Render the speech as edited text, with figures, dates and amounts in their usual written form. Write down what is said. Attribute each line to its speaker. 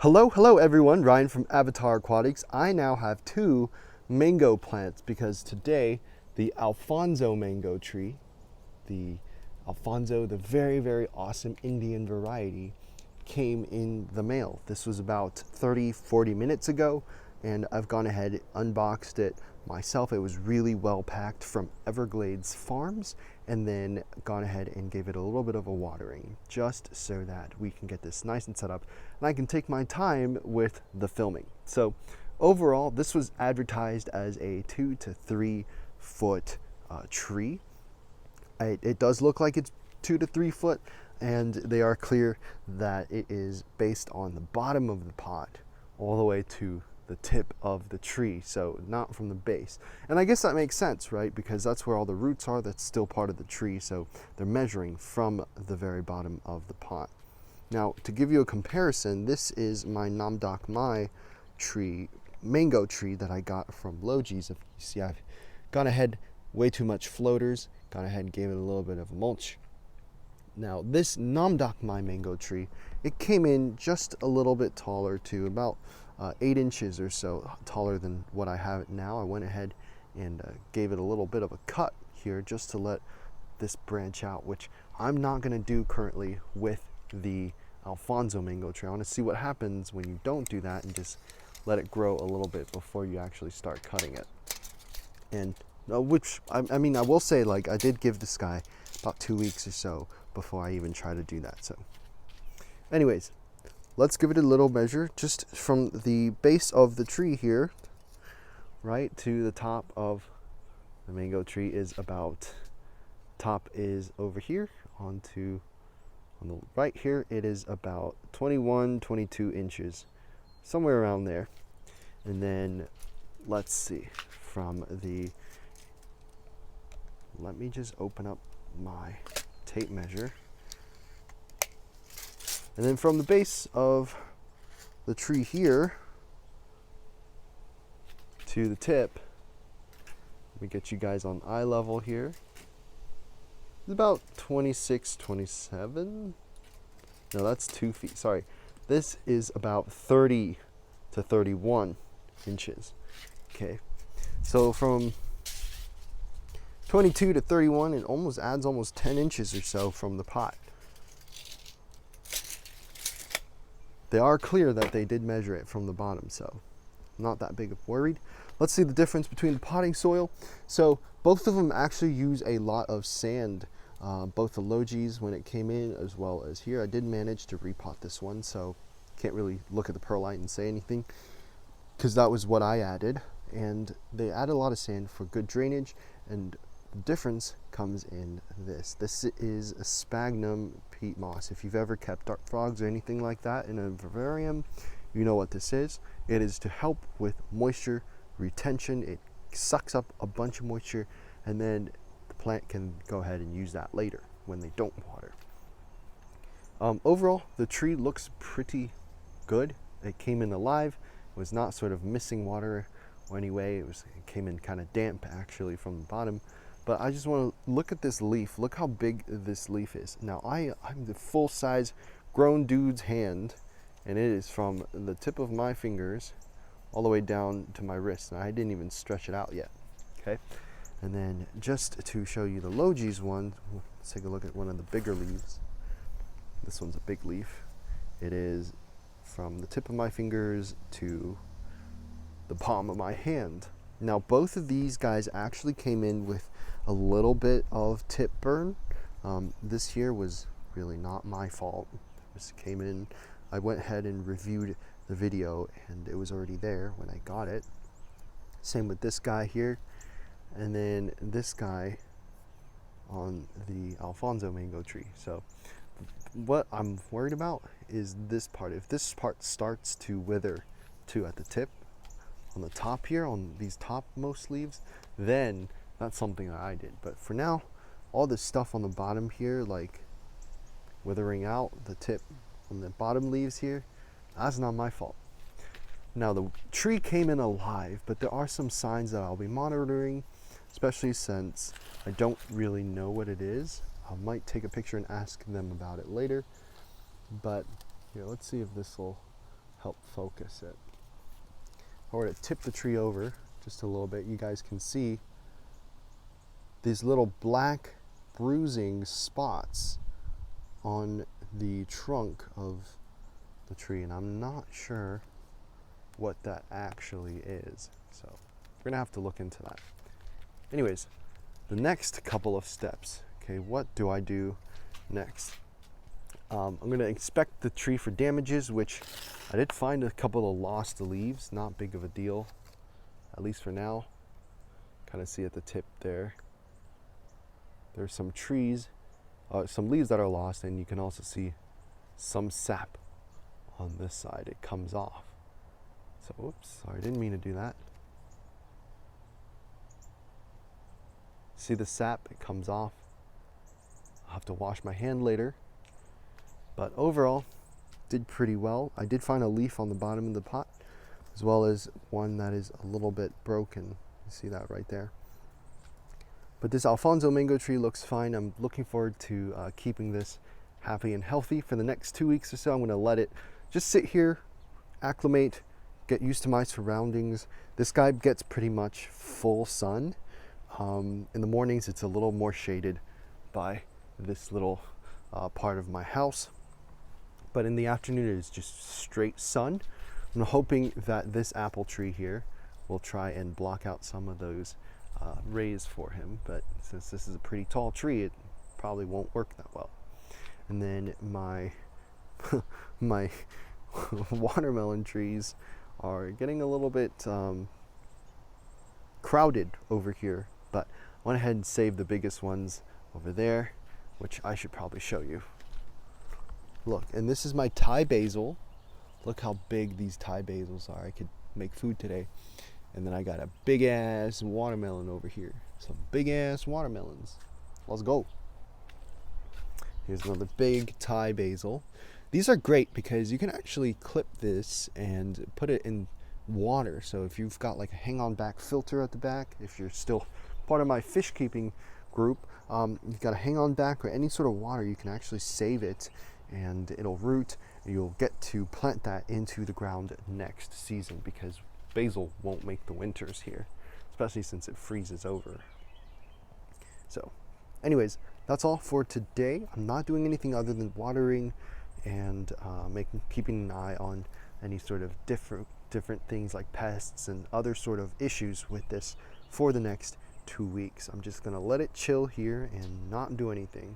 Speaker 1: Hello everyone, Ryan from Avatar Aquatics. I now have two mango plants because today the Alphonso mango tree, the Alphonso, the very awesome Indian variety, came in the mail. This was about 30-40 minutes ago, and I've gone ahead, unboxed it myself. It was really well packed from Everglades Farms, and then gone ahead and gave it a little bit of a watering just so that we can get this nice and set up and I can take my time with the filming. So overall, this was advertised as a 2 to 3 foot tree. It does look like it's 2 to 3 foot, and they are clear that it is based on the bottom of the pot all the way to the tip of the tree, so not from the base. And I guess that makes sense, right? Because that's where all the roots are. That's still part of the tree, so they're measuring from the very bottom of the pot. Now, to give you a comparison, this is my Namdok Mai tree, mango tree that I got from Logi's. If you see, I've gone ahead, way too much floaters, gone ahead and gave it a little bit of a mulch. Now, this Namdok Mai mango tree, it came in just a little bit taller too, about 8 inches or so taller than what I have it now. I went ahead and gave it a little bit of a cut here just to let this branch out, which I'm not going to do currently with the Alphonso mango tree. I want to see what happens when you don't do that and just let it grow a little bit before you actually start cutting it. And which I mean, I will say, like, I did give this guy about 2 weeks or so before I even try to do that. So anyways, let's give it a little measure just from the base of the tree here right to the top of the mango tree is about, top is over here onto on the right here, it is about 21-22 inches, somewhere around there. And then let's see, from the, let me just open up my tape measure. And then from the base of the tree here to the tip, let me get you guys on eye level here. It's about 26, 27. No, that's 2 feet. Sorry. This is about 30 to 31 inches. Okay. So from 22 to 31, it almost adds almost 10 inches or so from the pot. They are clear that they did measure it from the bottom, so not that big of worried. Let's see the difference between the potting soil. So both of them actually use a lot of sand, both the Logi's when it came in as well as here. I did manage to repot this one, so can't really look at the perlite and say anything because that was what I added. And they add a lot of sand for good drainage, and the difference comes in this. This is a sphagnum peat moss. If you've ever kept dark frogs or anything like that in a vivarium, you know what this is. It is to help with moisture retention. It sucks up a bunch of moisture, and then the plant can go ahead and use that later when they don't water. Overall, the tree looks pretty good. It came in alive. It was not sort of missing water or anyway. It came in kind of damp actually from the bottom. But I just want to look at this leaf. Look how big this leaf is. Now I'm the full size grown dude's hand, and it is from the tip of my fingers all the way down to my wrist. And I didn't even stretch it out yet. Okay. And then just to show you the Logi's one, let's take a look at one of the bigger leaves. This one's a big leaf. It is from the tip of my fingers to the palm of my hand. Now both of these guys actually came in with a little bit of tip burn. This here was really not my fault. This came in, I went ahead and reviewed the video and it was already there when I got it. Same with this guy here, and then this guy on the Alphonso mango tree. So what I'm worried about is this part. If this part starts to wither too at the tip, on the top here, on these topmost leaves, then that's something that I did. But for now, all this stuff on the bottom here, like withering out the tip on the bottom leaves here, that's not my fault. Now the tree came in alive, but there are some signs that I'll be monitoring, especially since I don't really know what it is. I might take a picture and ask them about it later. But here, let's see if this will help focus it. If I were to tip the tree over just a little bit, you guys can see these little black bruising spots on the trunk of the tree, and I'm not sure what that actually is. So we're gonna have to look into that. Anyways, the next couple of steps. Okay, what do I do next? I'm gonna inspect the tree for damages, which I did find a couple of lost leaves. Not big of a deal, at least for now. Kind of see at the tip there. There's some trees, some leaves that are lost, and you can also see some sap on this side. It comes off. So, oops, sorry, I didn't mean to do that. See the sap? It comes off. I'll have to wash my hand later. But overall, did pretty well. I did find a leaf on the bottom of the pot, as well as one that is a little bit broken. You see that right there. But this Alphonso mango tree looks fine. I'm looking forward to keeping this happy and healthy for the next 2 weeks or so. I'm gonna let it just sit here, acclimate, get used to my surroundings. This guy gets pretty much full sun. In the mornings, it's a little more shaded by this little part of my house. But in the afternoon, it is just straight sun. I'm hoping that this apple tree here will try and block out some of those rays for him. But since this is a pretty tall tree, it probably won't work that well. And then my my watermelon trees are getting a little bit crowded over here. But I went ahead and saved the biggest ones over there, which I should probably show you. Look, and this is my Thai basil. Look how big these Thai basils are. I could make food today. And then I got a big ass watermelon over here. Some big ass watermelons. Let's go. Here's another big Thai basil. These are great because you can actually clip this and put it in water. So if you've got like a hang on back filter at the back, if you're still part of my fish keeping group, you've got a hang on back or any sort of water, you can actually save it and it'll root, and you'll get to plant that into the ground next season, because basil won't make the winters here, especially since it freezes over. So anyways, that's all for today. I'm not doing anything other than watering and keeping an eye on any sort of different things like pests and other sort of issues with this for the next 2 weeks. I'm just gonna let it chill here and not do anything.